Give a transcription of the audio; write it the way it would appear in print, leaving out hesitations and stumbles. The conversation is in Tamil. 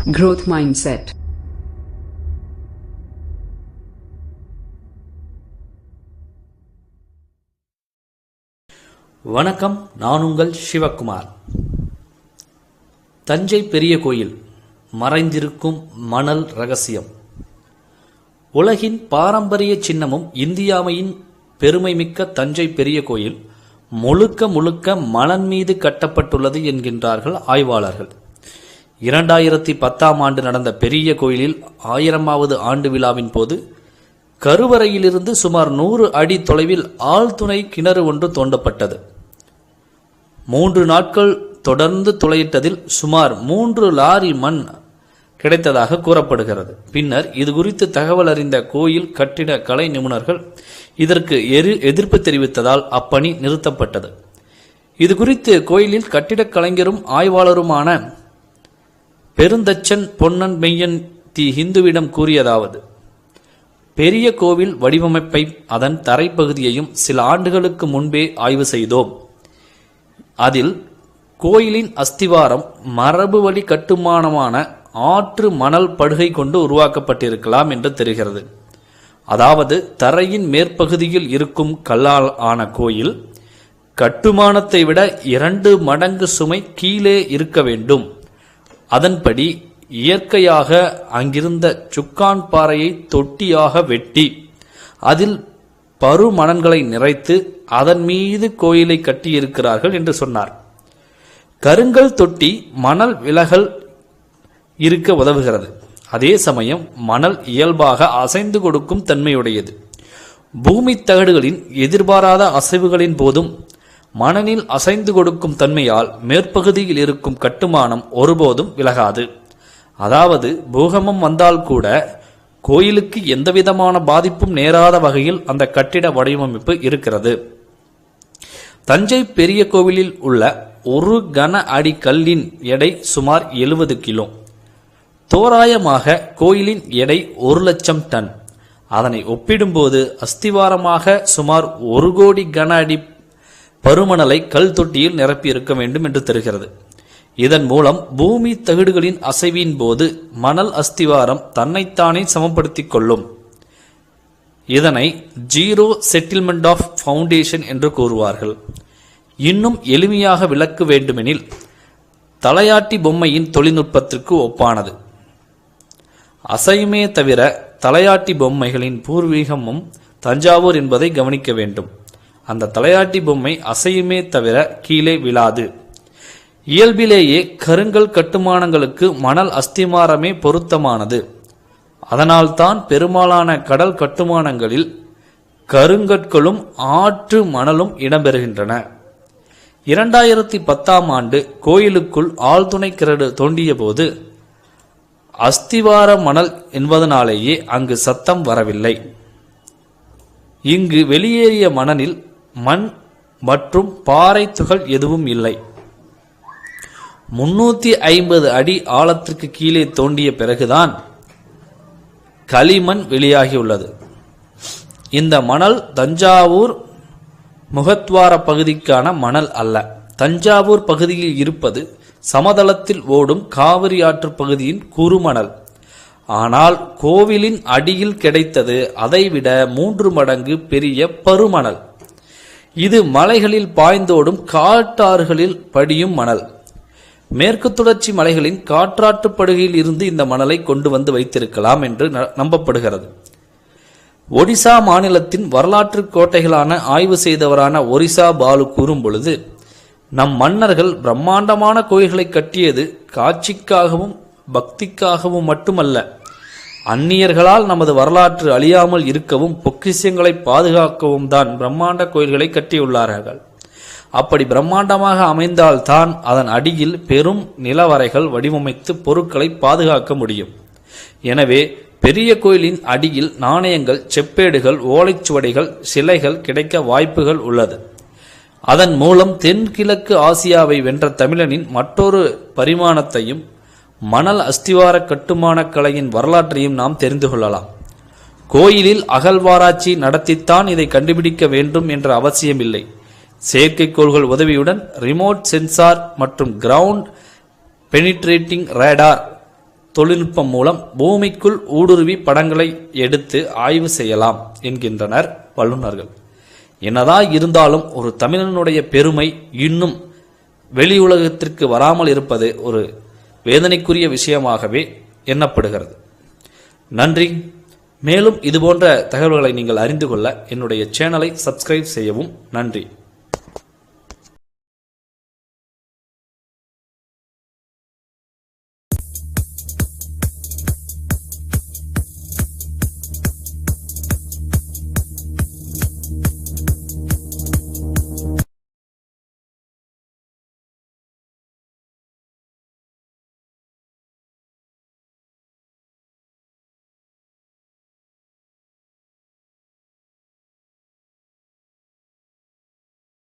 Growth mindset. வணக்கம், நான் உங்கள் சிவகுமார். தஞ்சை பெரிய கோயில் மறைந்திருக்கும் மணல் ரகசியம். உலகின் பாரம்பரிய சின்னமும் இந்தியாவின் பெருமைமிக்க தஞ்சை பெரிய கோயில் முழுக்க மணல் மீது கட்டப்பட்டுள்ளது என்கின்றார்கள் ஆய்வாளர்கள். 2010 ஆண்டு நடந்த பெரிய கோயிலில் 1000வது ஆண்டு விழாவின் போது கருவறையிலிருந்து சுமார் 100 அடி தொலைவில் ஆழ்துணை கிணறு ஒன்று தோண்டப்பட்டது. 3 நாட்கள் தொடர்ந்து துளையிட்டதில் சுமார் 3 லாரி மண் கிடைத்ததாக கூறப்படுகிறது. பின்னர் இது குறித்து தகவல் அறிந்த கோயில் கட்டிட கலை நிபுணர்கள் இதற்கு எதிர்ப்பு தெரிவித்ததால் அப்பணி நிறுத்தப்பட்டது. இது குறித்து கோயிலில் கட்டிடக் கலைஞரும் ஆய்வாளருமான பெருந்தச்சன் பொன்னன் மெய்யன் தி ஹிந்துவிடம் கூறியதாவது: பெரிய கோவில் வடிவமைப்பை அதன் தரைப்பகுதியையும் சில ஆண்டுகளுக்கு முன்பே ஆய்வு செய்தோம். அதில் கோயிலின் அஸ்திவாரம் மரபு வழி கட்டுமானமான ஆற்று மணல் படுகை கொண்டு உருவாக்கப்பட்டிருக்கலாம் என்று தெரிகிறது. அதாவது தரையின் மேற்பகுதியில் இருக்கும் கல்லால் ஆன கோயில் கட்டுமானத்தை விட 2 மடங்கு சுமை கீழே இருக்க வேண்டும். அதன்படி இயற்கையாக அங்கிருந்த சுக்கான் பாறையை தொட்டியாக வெட்டி அதில் பருமணல்களை நிறைத்து அதன் மீது கோயிலை கட்டியிருக்கிறார்கள் என்று சொன்னார். கருங்கல் தொட்டி மணல் விலகல் இருக்க உதவுகிறது. அதே சமயம் மணல் இயல்பாக அசைந்து கொடுக்கும் தன்மையுடையது. பூமி தகடுகளின் எதிர்பாராத அசைவுகளின் போதும் மணலில் அசைந்து கொடுக்கும் தன்மையால் மேற்பகுதியில் இருக்கும் கட்டுமானம் ஒருபோதும் விலகாது. அதாவது பூகம்பம் வந்தால் கூட கோயிலுக்கு எந்தவிதமான பாதிப்பும் நேராத வகையில் அந்த கட்டிட வடிவமைப்பு இருக்கிறது. தஞ்சை பெரிய கோவிலில் உள்ள 1 கன அடி கல்லின் எடை சுமார் 70 கிலோ. தோராயமாக கோயிலின் எடை 1 லட்சம் டன். அதனை ஒப்பிடும்போது அஸ்திவாரமாக சுமார் 1 கோடி கன அடி பருமணலை கல் தொட்டியில் நிரப்பி இருக்க வேண்டும் என்று தெரிகிறது. இதன் மூலம் பூமி தகடுகளின் அசைவின் போது மணல் அஸ்திவாரம் தன்னைத்தானே சமப்படுத்திக் கொள்ளும். இதனை ஜீரோ செட்டில்மெண்ட் ஆஃப் ஃபவுண்டேஷன் என்று கூறுவார்கள். இன்னும் எளிமையாக விளக்க வேண்டுமெனில் தலையாட்டி பொம்மையின் தொழில்நுட்பத்திற்கு ஒப்பானது. அசையுமே தவிர தலையாட்டி பொம்மைகளின் பூர்வீகமும் தஞ்சாவூர் என்பதை கவனிக்க வேண்டும். அந்த தலையாட்டி பொம்மை அசையுமே தவிர கீழே விழாது. இயல்பிலேயே கருங்கல் கட்டுமானங்களுக்கு மணல் அஸ்திவாரமே பொருத்தமானது. அதனால்தான் பெரும்பாலான கடல் கட்டுமானங்களில் கருங்கற்களும் ஆற்று மணலும் இடம்பெறுகின்றன. 2010 ஆண்டு கோயிலுக்குள் ஆழ்துணை கிணறு தோண்டிய போது அஸ்திவார மணல் என்பதனாலேயே அங்கு சத்தம் வரவில்லை. இங்கு வெளியேறிய மணலில் மண் மற்றும் பாறை துகள் எதுவும் இல்லை. 350 அடி ஆழத்திற்கு கீழே தோண்டிய பிறகுதான் களிமண் வெளியாகியுள்ளது. இந்த மணல் தஞ்சாவூர் முகத்வார பகுதிக்கான மணல் அல்ல. தஞ்சாவூர் பகுதியில் இருப்பது சமதளத்தில் ஓடும் காவிரி ஆற்று பகுதியின் குறுமணல். ஆனால் கோவிலின் அடியில் கிடைத்தது அதைவிட 3 மடங்கு பெரிய பருமணல். இது மலைகளில் பாய்ந்தோடும் காட்டாறுகளில் படியும் மணல். மேற்கு தொடர்ச்சி மலைகளின் காற்றாற்று படுகையில் இருந்து இந்த மணலை கொண்டு வந்து வைத்திருக்கலாம் என்று நம்பப்படுகிறது. ஒடிசா மாநிலத்தின் வரலாற்று கோட்டைகளான ஆய்வு செய்தவரான ஒரிசா பாலு கூறும் பொழுது, நம் மன்னர்கள் பிரம்மாண்டமான கோயில்களை கட்டியது காட்சிக்காகவும் பக்திக்காகவும் மட்டுமல்ல, அந்நியர்களால் நமது வரலாற்று அழியாமல் இருக்கவும் பொக்கிஷங்களை பாதுகாக்கவும் தான் பிரம்மாண்ட கோயில்களை கட்டியுள்ளார்கள். அப்படி பிரம்மாண்டமாக அமைந்தால்தான் அதன் அடியில் பெரும் நிலவரைகள் வடிவமைத்து பொருட்களை பாதுகாக்க முடியும். எனவே பெரிய கோயிலின் அடியில் நாணயங்கள், செப்பேடுகள், ஓலைச்சுவடிகள், சிலைகள் கிடைக்க வாய்ப்புகள் உள்ளது. அதன் மூலம் தென்கிழக்கு ஆசியாவை வென்ற தமிழனின் மற்றொரு பரிமாணத்தையும் மணல் அஸ்திவார கட்டுமான கலையின் வரலாற்றையும் நாம் தெரிந்து கொள்ளலாம். கோயிலில் அகழ்வாராய்ச்சி நடத்தித்தான் இதை கண்டுபிடிக்க வேண்டும் என்ற அவசியமில்லை. செயற்கைக்கோள்கள் உதவியுடன் ரிமோட் சென்சார் மற்றும் கிரவுண்ட் பெனிட்ரேட்டிங் ரேடார் தொழில்நுட்பம் மூலம் பூமிக்குள் ஊடுருவி படங்களை எடுத்து ஆய்வு செய்யலாம் என்கின்றனர் வல்லுநர்கள். என்னதான் இருந்தாலும் ஒரு தமிழனுடைய பெருமை இன்னும் வெளி உலகத்திற்கு வராமல் இருப்பது ஒரு வேதனைக்குரிய விஷயமாகவே எண்ணப்படுகிறது. நன்றி. மேலும் இதுபோன்ற தகவல்களை நீங்கள் அறிந்து கொள்ள என்னுடைய சேனலை சப்ஸ்கிரைப் செய்யவும். நன்றி.